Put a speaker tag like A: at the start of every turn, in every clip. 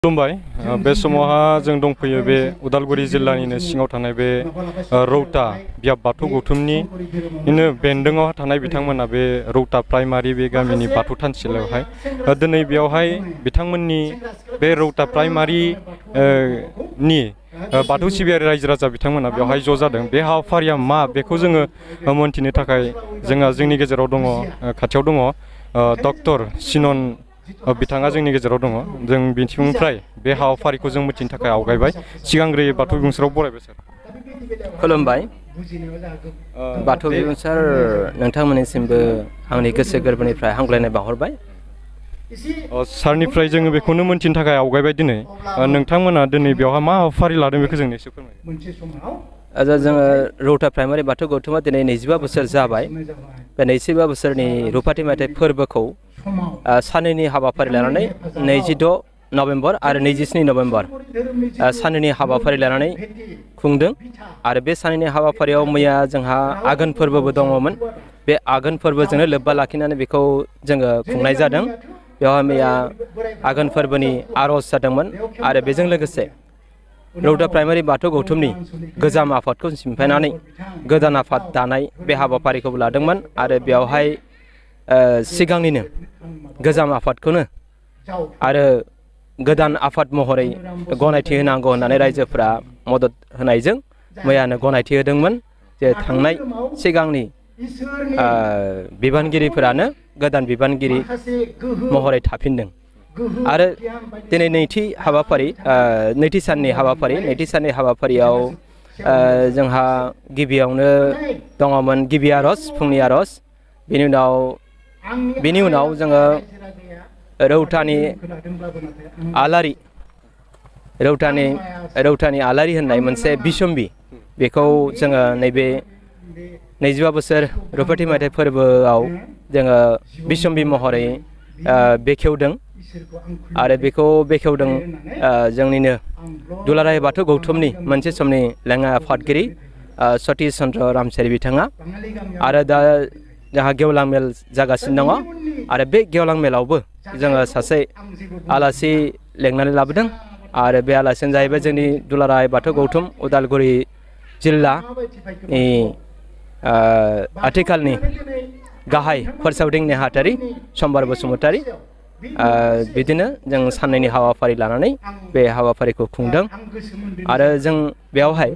A: खुलुमबाय बे समावहा जों दंफैयो बे उदालगुरि जिल्लानिनो सिङाव थानाय बे रौता बियाब बाथौ गौथुमनि बेन्दोङाव थानाय बिथांमोना बे रौता प्राइमारि बे गामिनि बाथौ थानसालियावहाय दिनै बेयावहाय बिथांमोननि बे रौता प्राइमारि नि बाथौ सिबियारि रायजो राजा बिथांमोना बेवहाय ज' जादों। बे हाबाफारिया मा बेखौ जोङो मोनथिनो थाखाय जोंनि गेजेराव दङ, खाथियाव दङ डक्टर सिनन बिथाङा जोंनि गेजेराव दङ। जों बिथिंनिफ्राय बे हाबाफारिखौ जों मिथिनो थाखाय आवगायबाय। सिगांग्रोयै बाथौ बिबुंसाराव बरायबाय सार।
B: खुलुमबाय बाथौ बिबुंसार नोंथांमोननिसिमबो आंनि गोसो गोरबोनिफ्राय हामग्लायनाय बावहरबाय।
A: सारनिफ्राय जोङो बेखौनो मोनथिनो थाखाय आवगायबाय दिनै नोंथांमोना दिनै बेवहाय मा हाबाफारि लादों बेखौ जों एसे फोरमायो।
B: जोङो रौता प्राइमारि बाथौ गौथुमा दिनै 25 बोसोर जाबाय। बे 25 बोसोरनि रुफाथि मायथाइ फोरबोखौ साननैनि हाबाफारि लानानै 26 नभेम्बर आरो 27 नभेम्बर साननैनि हाबाफारि लानानै खुंदों। आरो बे साननैनि हाबाफारियाव मैया जोंहा आघोन फोरबोबो दङमोन। बे आघोन फोरबोजोंनो लोब्बा लाखिनानै बेखौ जोङो खुंनाय जादों। बेवहाय मैया आघोन फोरबोनि आर'ज जादोंमोन आरो बेजों लोगोसे रौता प्राइमारि बाथौ गौथुमनि गोजाम आफादखौ सिमफायनानै गोदान आफाद दानाय बे हाबाफारिखौबो लादोंमोन। आरो बेवहाय सिगांनिनो गोजाम आफादखौनो आरो गोदान आफाद महरै गनायथि होनांगौ होननानै रायजोफोरा मदद होनायजों मैयानो गनायथि होदोंमोन जे थांनाय सिगांनि बिबानगिरिफोरानो गोदान बिबानगिरि महरै थाफिनदों। आरो दिनै नैथि साननि हाबाफारियाव जोंहा गिबियावनो दङमोन गिबि आर'ज, फुंनि आर'ज। बेनि उनाव जोङो रौतानि आलारि होननाय मोनसे बिसम्बि, बेखौ जोङो नैबे 25 बोसोर रुफाथि मायथाइ फोरबोआव जोङो बिसम्बि महरै बेखेवदों। आरो बेखौ बेखेवदों जोंनिनो दुलाराय बाथौ गौथुमनि मोनसे समनि लेङाइ आफादगिरि सतीश चन्द्र रामसियारि बिथाङा। आरो दा जोंहा गेवलां मेल जागासिनो दङ। आरो बे गेवलां मेलावबो जोङो सासे आलासि लेंनानै लाबोदों। आरो बे आलासियानो जाहैबाय जोंनि दुलाराय बाथौ गौथुम उदालगुरि जिल्लानि आथिखालनि गाहाय फोसावदिं नेहाथारि सम्बार बसुमतारी। बिदिनो जों साननैनि हाबाफारि लानानै बे हाबाफारिखौ खुंदों। आरो जों बेयावहाय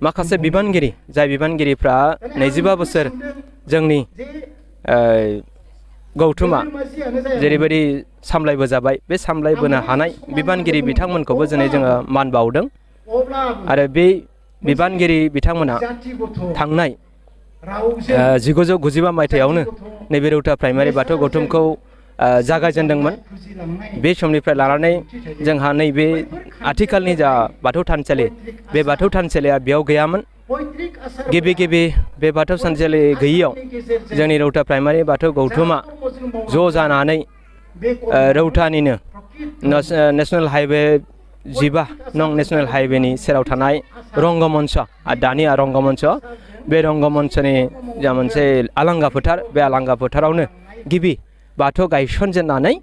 B: माखासे बिबानगिरि, जाय बिबानगिरिफ्रा 25 बोसोर जोंनि गौथुमा जेरैबायदि सामलायबोजाबाय, बे सामलायबोनो हानाय बिबानगिरि बिथांमोनखौबो जोङो मान बावदों। आरो बे बिबानगिरि बिथांमोना थांनाय 1995 मायथाइयावनो नैबे रौता प्राइमारि बाथौ गौथुमखौ जागायजेनदोंमोन। बे समनिफ्राय लानानै जोंहा नैबे आथिखालनि जा बाथौ थानसालि, बे बाथौ थानसालिया बेयाव गैयामोन। गिबि बे बाथौ थानसालि गैयियाव जोंनि रौता प्राइमारि बाथौ गौथुमा ज' जानानै रौतानिनो नेसनेल हाइवे 15 नं नेसनेल हाइवेनि सेराव थानाय रंगमन्च, दानिया रंगमन्च, बे रंगमन्चनि जा मोनसे आलांगा फोथार, बे आलांगा फोथारावनो गिबि बाथौ गायसनजेननानै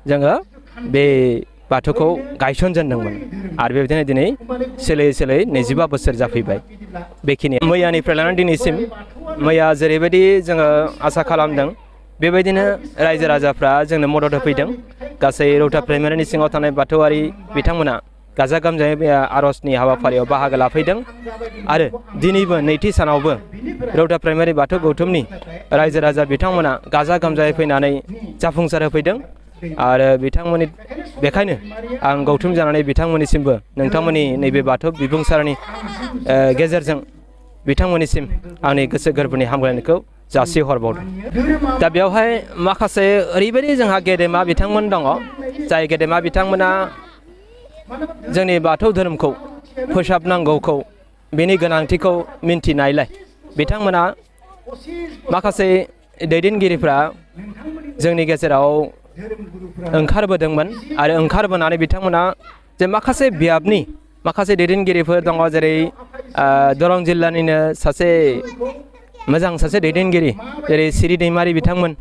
B: जोङो बे बाथौखौ गायसनजेनदोंमोन। आरो बेबायदिनो दिनै सोलायै 25 बोसोर जाफैबाय। बेखिनि मैयानिफ्राय लानानै दिनैसिम, मैया जेरैबायदि जोङो आसा खालामदों बेबायदिनो रायजो राजाफ्रा जोंनो मदद होफैदों। गासै रौता प्राइमारिनि सिङाव थानाय बाथौआरि बिथांमोना गाजा गोमजायै बे आर'जनि हाबाफारियाव बाहागो लाफैदों। आरो दिनैबो नैथि सानावबो रौता प्राइमारि बाथौ गौथुमनि रायजो राजा बिथांमोना गाजा गोमजायै फैनानै जाफुंसार होफैदों। आरो बेखायनो आं गौथुम जानानै बिथांमोननिसिमबो नोंथांमोननि नैबे बाथौ बिबुंसारनि गेजेरजों बिथांमोननिसिम आंनि गोसो गोरबोनि हामग्लायनायखौ जासिहरबावदों। दा बेवहाय माखासे ओरैबायदि जोंहा गेदेमा बिथांमोन दङ, जाय गेदेमा बिथांमोना जोंनि बाथौ धोरोमखौ फोसाबनांगौखौ, बेनि गोनांथिखौ मिन्थिनायलाय बिथांमोना माखासे दैदेनगिरिफ्रा जोंनि गेजेराव ओंखारबोदोंमोन। आरो ओंखारबोनानै बिथांमोना जे माखासे बियाबनि माखासे दैदेनगिरिफोर दङ, जेरै दरं जिल्लानिनो सासे मोजां दैदेनगिरि जेरै सिरि दैमारि बिथांमोन,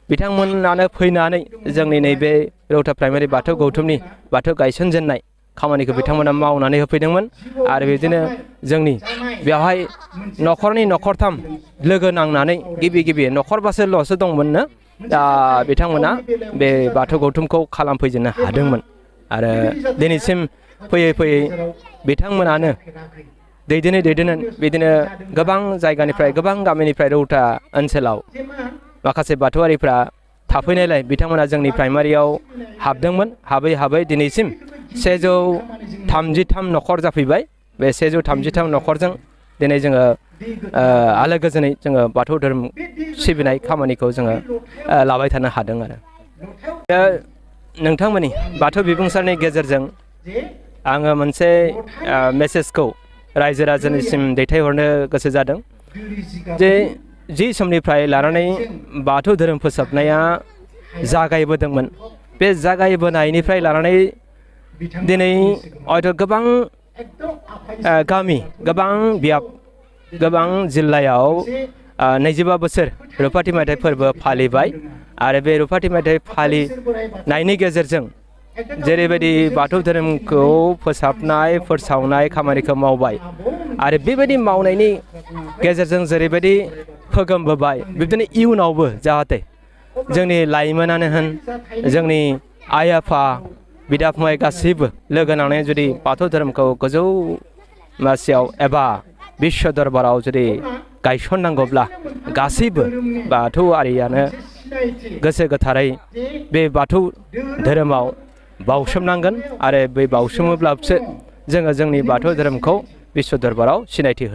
B: बिथांमोनानो फैनानै जोंनि नैबे रौता प्राइमारि बाथौ गौथुमनि बाथौ गायसनजेननाय खामानिखौ बिथांमोना मावनानै होफैदोंमोन आरो बिदिनो जोंनि बेवहाय न'खरनि न'खरथाम लोगो नांनानै गिबि न'खरबासोल'सो दंमोननो दा बिथांमोना बे बाथौ गौथुमखौ खालामफैजेननो हादोंमोन आरो दिनैसिम फैयै बिथांमोनानो दैदेनै बिदिनो गोबां जायगानिफ्राय गोबां गामिनिफ्राय रौता ओनसोलाव माखासे बाथौआरिफ्रा थाफैनायलाय बिथांमोना जोंनि प्राइमारियाव हाबदोंमोन हाबै दिनैसिम 133 न'खर जाफैबाय बे 133 न'खरजों दिनै जोङो आलो गोजोनै जोङो बाथौ धोरोम सिबिनाय खामानिखौ जोङो लाबाय थानो हादों आरो दा नोंथांमोननि बाथौ बिबुंसारनि गेजेरजों आङो मोनसे मेसेजखौ रायजो राजानिसिम दैथायहरनो गोसो जादों जे जि समनिफ्राय लानानै बाथौ धोरोम फोसाबनाया जागायबोदोंमोन बे जागायबोनायनिफ्राय लानानै दिनै हयथ' गोबां गामि गोबां बियाब गोबां जिल्लायाव 25 बोसोर रुफाथि मायथाइ फोरबो फालिबाय आरो बे रुफाथि मायथाइ फालिनायनि गेजेरजों जेरैबायदि बाथौ धोरोमखौ फोसावनाय खामानिखौ मावबाय आरो बेबायदि मावनायनि गेजेरजों जेरैबायदि फोगोमबोबाय बिब्दिनो इयुनावबो जाहाथे जोंनि लाइमोनानो होन जोंनि आइ आफा बिदा फंबाय गासैबो लोगो नांनानै जुदि बाथौ धोरोमखौ गोजौ मासियाव एबा बिश्व दरबाराव जुदि गायसननांगौब्ला गासैबो बाथौआरियानो गोसो गोथारै बे बाथौ धोरोमाव बावसोमनांगोन आरो बै बावसोमोब्लासो जोङो जोंनि बाथौ धोरोमखौ बिश्व दरबाराव सिनायथि होनो